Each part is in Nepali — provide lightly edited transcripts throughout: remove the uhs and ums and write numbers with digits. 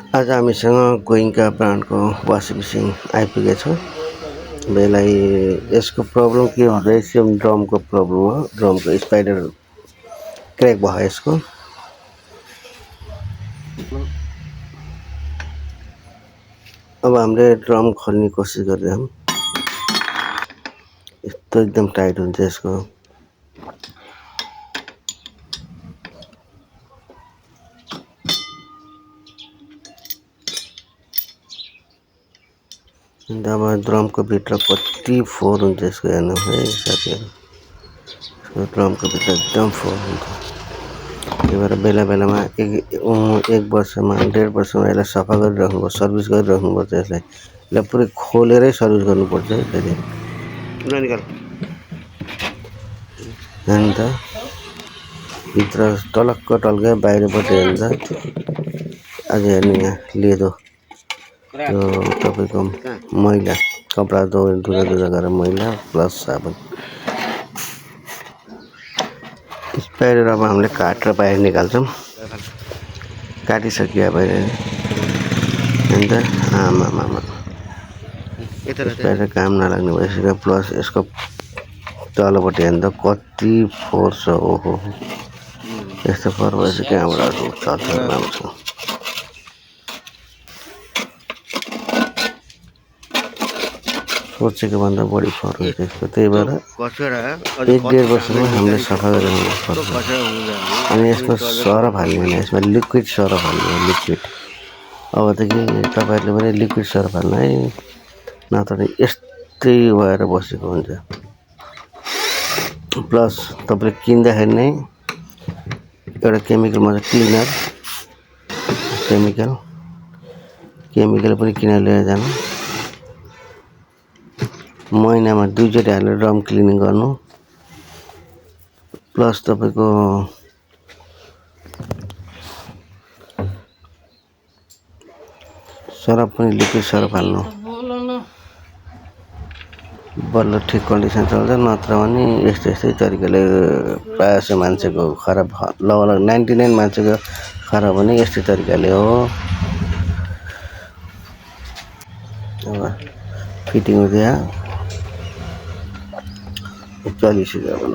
आज हामीसँग गोइङ्का ब्रान्डको वासिङ मेसिन आइपुगेछ। अब यसलाई यसको प्रब्लम के हुँदैछ, ड्रमको प्रब्लम हो। ड्रमको स्पाइडर क्र्याक भयो यसको। अब हामीले ड्रम खोल्ने कोसिस गरिरहेछौँ। यस्तो एकदम टाइट हुन्छ यसको। अन्त अब ड्रमको भित्र कति फोहोर हुन्छ यसको, हेर्नु है साथीहरू। यसको ड्रमको भित्र एकदम फोहोर हुन्छ। त्यही भएर बेला बेलामा एक वर्षमा 1.5 वर्षमा यसलाई सफा गरिराख्नुपर्छ, सर्भिस गरिराख्नुपर्छ। यसलाई पुरै खोलेरै सर्भिस गर्नुपर्छ। फेरि अन्त भित्र टलक्क टल्कै बाहिरपट्टि हुन्छ। आज हेर्नु यहाँ लेदो त्यो तपाईँको मैला कपडा धुँदा गरेर मैला प्लस साबुन। स्पाइडर अब हामीले काटेर बाहिर निकाल्छौँ। काटिसक्यो बाहिर। अन्त आमामामा स्पाइडर काम नलाग्ने भइसक्यो। प्लस यसको तलपट्टि हेर्दा कति फोहोर छ। ओहो, यस्तो फोहोर भएपछि कहाँबाट चल्छ राम्रोसँग। सोचेको भन्दा बढी फोहोर हुन्छ यसको। त्यही भएर 1.5 वर्षमा हामीले सफा गरेर पर्छ। अनि यसको सरफ हाल्ने होइन, यसमा लिक्विड सरफ हाल्ने हो, लिक्विड। अबदेखि तपाईँहरूले पनि लिक्विड सरफ हाल्नु है, नत्र यस्तै भएर बसेको हुन्छ। प्लस तपाईँले किन्दाखेरि नै एउटा केमिकलमा क्लिनर केमिकल पनि किनेर लिएर जानु। महिनामा 2 चोटि हालेर ड्रम क्लिनिङ गर्नु। प्लस तपाईँको सरफ पनि लिक्विड सरफ हाल्नु। बल्ल ठिक कन्डिसन चल्छ। नत्र भने यस्तै तरिकाले प्रायः जसो मान्छेको खराब, लगभग 99 मान्छेको खराब भने यस्तै तरिकाले हो। अब फिटिङ हुँदै चलिसक्यो अब। ल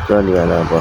चलिहाल्यो अब।